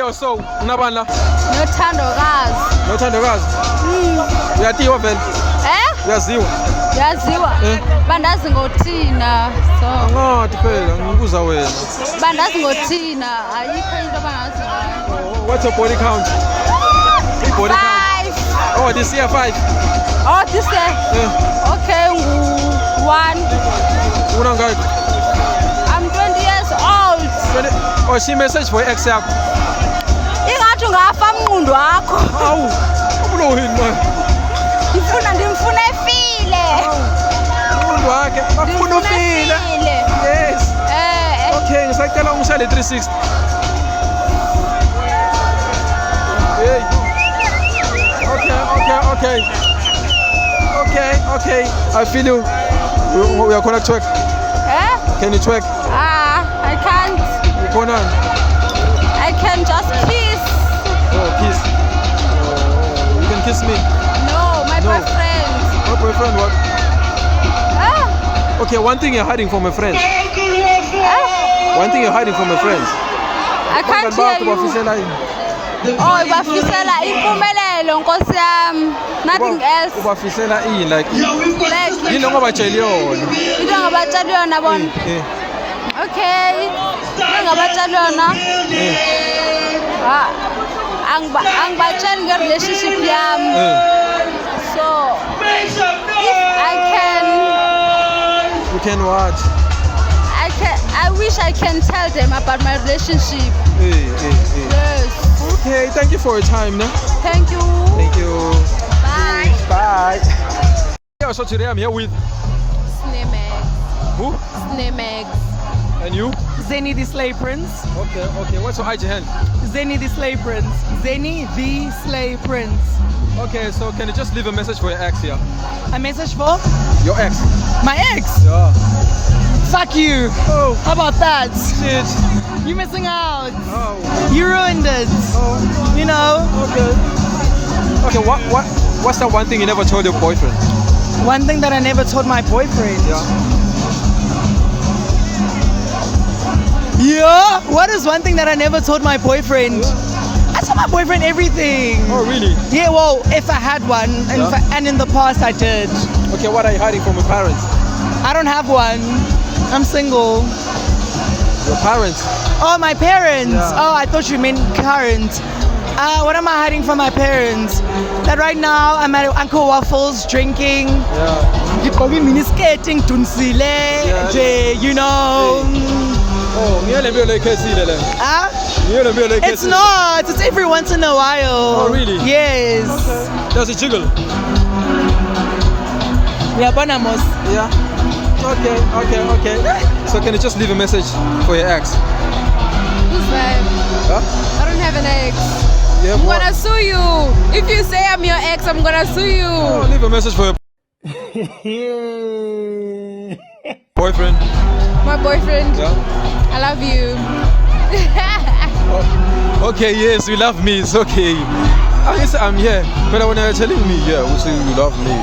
Yo, so unabani la? Nothandokazi. Nothandokazi? Uyatiwa vele? Uyaziwa? Yaziwa. Bandazi ngothina. So. Angathi phela ngibuza wena. Bandazi ngothina. Ayikho into abangazi ngayo. What's your body count? Body count. Oh, this year 5. Oh, this year? Yeah. Okay, 1. Unangaki? I'm 20 years old. 20? Oh, she message for ex yakho. Ingathi ungafa mnqundo wakho. Hawu. Ubulohini manje. Ndimfuna efile. Mnqundo wakhe. Bafuna ufile. Yes. Okay, ngisacela ungishale 360. Hey. Okay. I feel you. We are gonna twerk. Can you twerk? I can't. I can just kiss. Oh, kiss. You can kiss me. No, my boyfriend. My boyfriend, what? Okay, one thing you're hiding from my friends. One thing you're hiding from my friends. I can't hear you. Oh, ubafisela impumelelo nkosi yami. Nothing else. Ubafisela like yini ngobatshela yona. Into ngabatshela yona bona. Okay. Ngabatshela yona. Angibatshela nge-relationship yami. So if I can. You can what? I wish I can tell them about my relationship. Yes. Okay, thank you for your time, no? Thank you. Thank you. Bye. Bye. Yeah, so today I'm here with Snemex. Who? Snemex. And you? Zeni the Slay Prince. Okay. What's your IG hand? Zeni the Slay Prince. Zeni the Slay Prince. Okay, so can you just leave a message for your ex here? A message for? Your ex. My ex? Yeah. Fuck you. Oh. How about that? Shit. You're missing out. Oh. You ruined it. Oh. You know? Okay, what's that one thing you never told your boyfriend? One thing that I never told my boyfriend. Yeah? What is one thing that I never told my boyfriend? I told my boyfriend everything. Oh, really? Yeah, well, if I had one, and in the past I did. Okay, what are you hiding from your parents? I don't have one. I'm single. Your parents? Oh, my parents. Yeah. Oh, I thought you meant current. What am I hiding from my parents? That right now I'm at Uncle Waffles drinking. Yeah. You probably mini skating, you know. Oh, It's not. It's every once in a while. Oh, really? Yes. Okay. Does it jiggle? Yeah, bonamos. Yeah. Okay. So can you just leave a message for your ex? Who's that? Huh? I don't have an ex. Yeah, I'm gonna sue you. If you say I'm your ex, I'm gonna sue you. Oh, leave a message for your boyfriend. My boyfriend. Yeah. I love you. Okay, yes, you love me. It's okay. I'm here. But when you're telling me, yeah, we say you love me.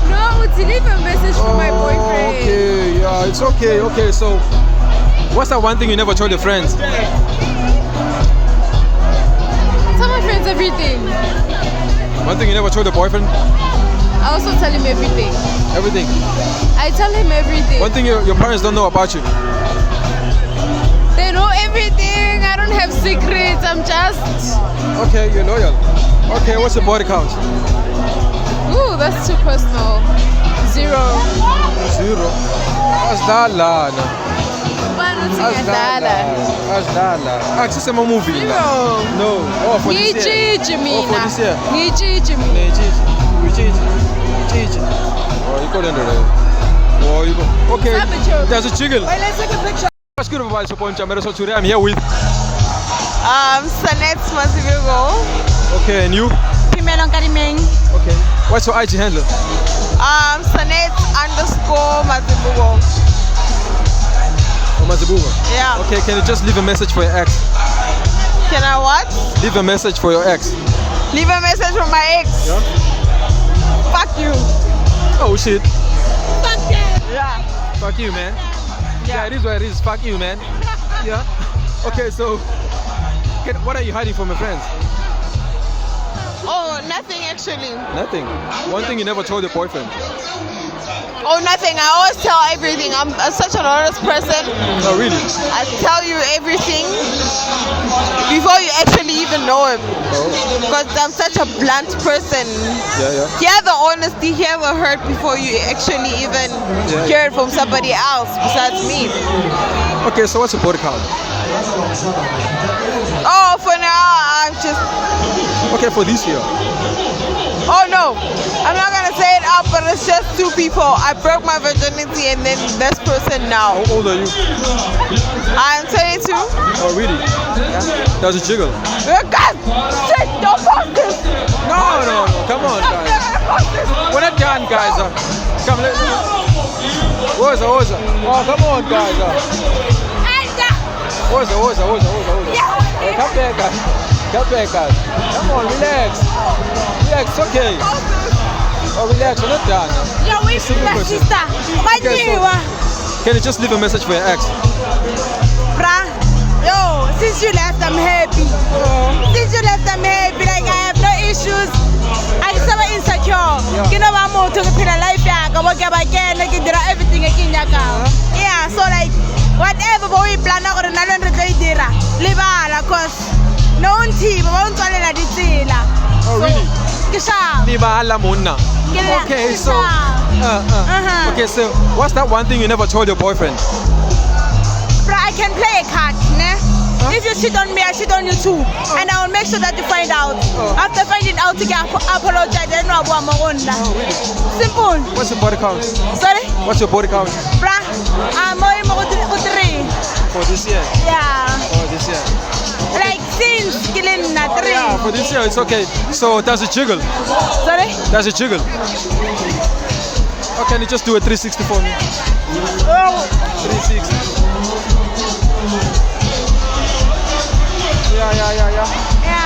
No, to leave a message for my boyfriend. Okay, yeah, it's okay. Okay, so what's that one thing you never told your friends? Tell my friends everything. One thing you never told your boyfriend? I also tell him everything. Everything? I tell him everything. One thing your parents don't know about you? They know everything. I don't have secrets. I'm just... Okay, you're loyal. Okay, what's your body count? Ooh, that's too personal. 0. Asdala. Asdala. Access a movie. 0. No. Oh, for this year. Oh, for this year. Oh, you got under there. Oh, you go. Okay. There's a jiggle. Wait, let's take a picture. I'm here with Sanet Mazibugo. Okay, and you? Pimelo Karimeng. Okay. What's your IG handle? Sanet _Mazibugo. Oh, Mazibugo? Yeah. Okay, can you just leave a message for your ex? Can I what? Leave a message for your ex. Leave a message for my ex. Yeah? Fuck you. Oh shit. Fuck you. Yeah. Fuck you, man. Yeah, it is what it is. Fuck you, man. Yeah. Okay, so What are you hiding from your friends? Oh, nothing actually. Nothing. One thing you never told your boyfriend. Oh, nothing. I always tell everything. I'm such an honest person. Oh, really? I tell you everything before you actually even know him. Oh. Because I'm such a blunt person. Yeah, yeah. Hear the honesty, hear the hurt before you actually even hear it from somebody else besides me. Okay, so what's your body count? Oh, for now, I'm just... Okay, for this year. Oh, no. I'm not going to say it out, but it's just 2 people. I broke my virginity and then this person now. How old are you? I'm 22. Oh, really? Yeah. Does it jiggle? God, shit, don't post this. No, no, no. Come on, guys. We're not done, guys. Come, let me. Where's it? Oh, come on, guys. Where's it? Hey, come back, guys. Come back, guys. Come on, relax. Relax, okay. Oh, relax. We're not done. Can you just leave a message for your ex? Bruh, yo, since you left, I'm happy. Since you left, I'm happy. Like, I have no issues. I'm so insecure. You know, I'm more to put a life back. I work again, like, everything again. Yeah, so, like, whatever we plan out on another day, live all, cause no one team won't tell you that. Oh, really? Kisha. Okay, so okay, so what's that one thing you never told your boyfriend? Bruh, I can play a card, ne? If you cheat on me, I cheat on you too. And I will make sure that you find out. After finding out, you can apologize. I know I'm on that. Simple. What's your body count? Sorry? What's your body count? Bruh, I'm more 3. For this year? Yeah. For this year. Like since killing 3. Yeah, for this year it's okay. So does it jiggle? Sorry? Does it jiggle? Or can you just do a 360 for me? Oh. 360. Yeah.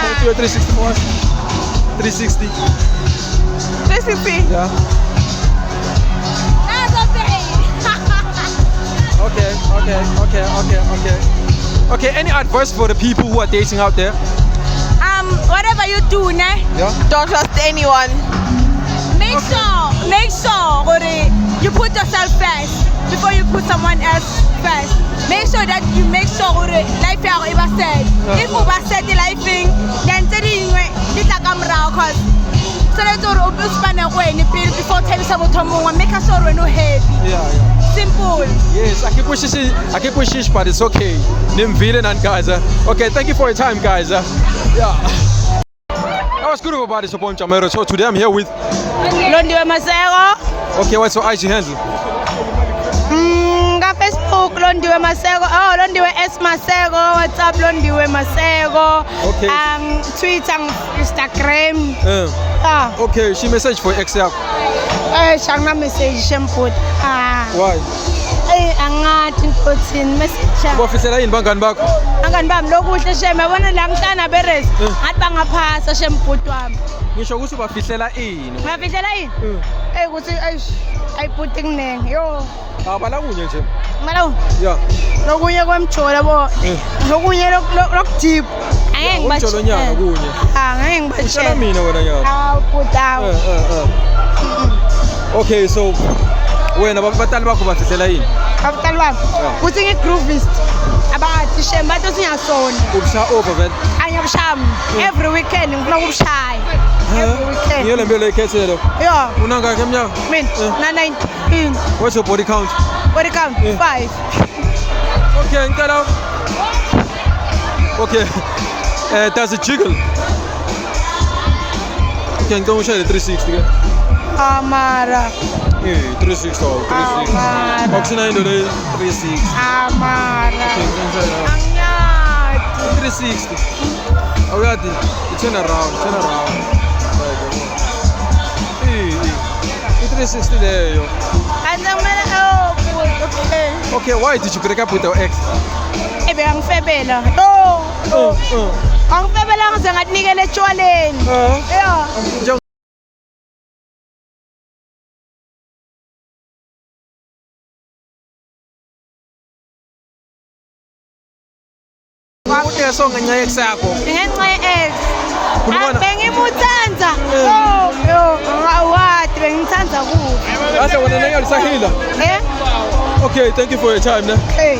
Can you do a 360 for us? 360. 360. Yeah. That's okay. Okay, any advice for the people who are dating out there? Whatever you do, ne? Yeah. Don't trust anyone. Make sure you put yourself first before you put someone else first. Make sure that you make sure life is set. If you set the life thing, then it's like I'm raw cause so let's spend a way before time someone make sure we're not happy. Yeah. Simple. Yes, I keep pushing, but it's okay. Nimvile and guys. Okay, thank you for your time, guys. Yeah. That was good about this upon Chamero. So today I'm here with Londiwe Masego. Okay, what's your IG handle? Facebook Londiwe Masego. Oh, Londiwe S Masego. WhatsApp Londiwe Masego. Okay. Twitter, Instagram. Okay, she message for XL. Shanga message shemput. Why? Angathi ngikothini message. Bofisela yini bangani bakho? Angani bami lokuhle sheme yabona la ngitana berezi. Ngathi bangaphasa shemput wami. Ngisho ukuthi ubafihlela ini? Ngafihlela yini? Ukuthi ayiphuti kunenge. Yo. Abala kunye nje. Malo. Yeah. Lokunye kwemjola bo. Lokunye lokudip. Angeke ngibathi. Umjolo nyaka kunye. Angeke ngibathi. Ushela mina wena nyaka. Hawu phutawo. Okay, so wena batali bakho bafihlela yini? Abantwana bami kuthi ngi-groovist abathi shame bathi singasona Ubusha over vele. angiyabushaya every weekend ngifuna ukubushaya every weekend Ngiyele mbele ikhethelo. Yeah. Unangaka eminyaka? Mina na 19. What's your body count? Body count 5. Okay, ngicela. Okay. Does it jiggle? Okay, ngicela ushayele 360 ke. Amara 360 or 360. Okusina into le 360. Amara Okay, anyathi 360. Awuyadi, turn around. Like 360 leyo. anamela okay Okay, why did you break up with your ex? ebe angifebela angifebela ngize ngatinikele etshwaleni yeah uhleke so ngenxa yex yakho. ngenxa ye-ex. Khulumana. Bengimuthanda. Yo, ngawadi bengithanda kubi. Kahle wena nengalisahila. Eh? Okay, thank you for your time, ne? Hey.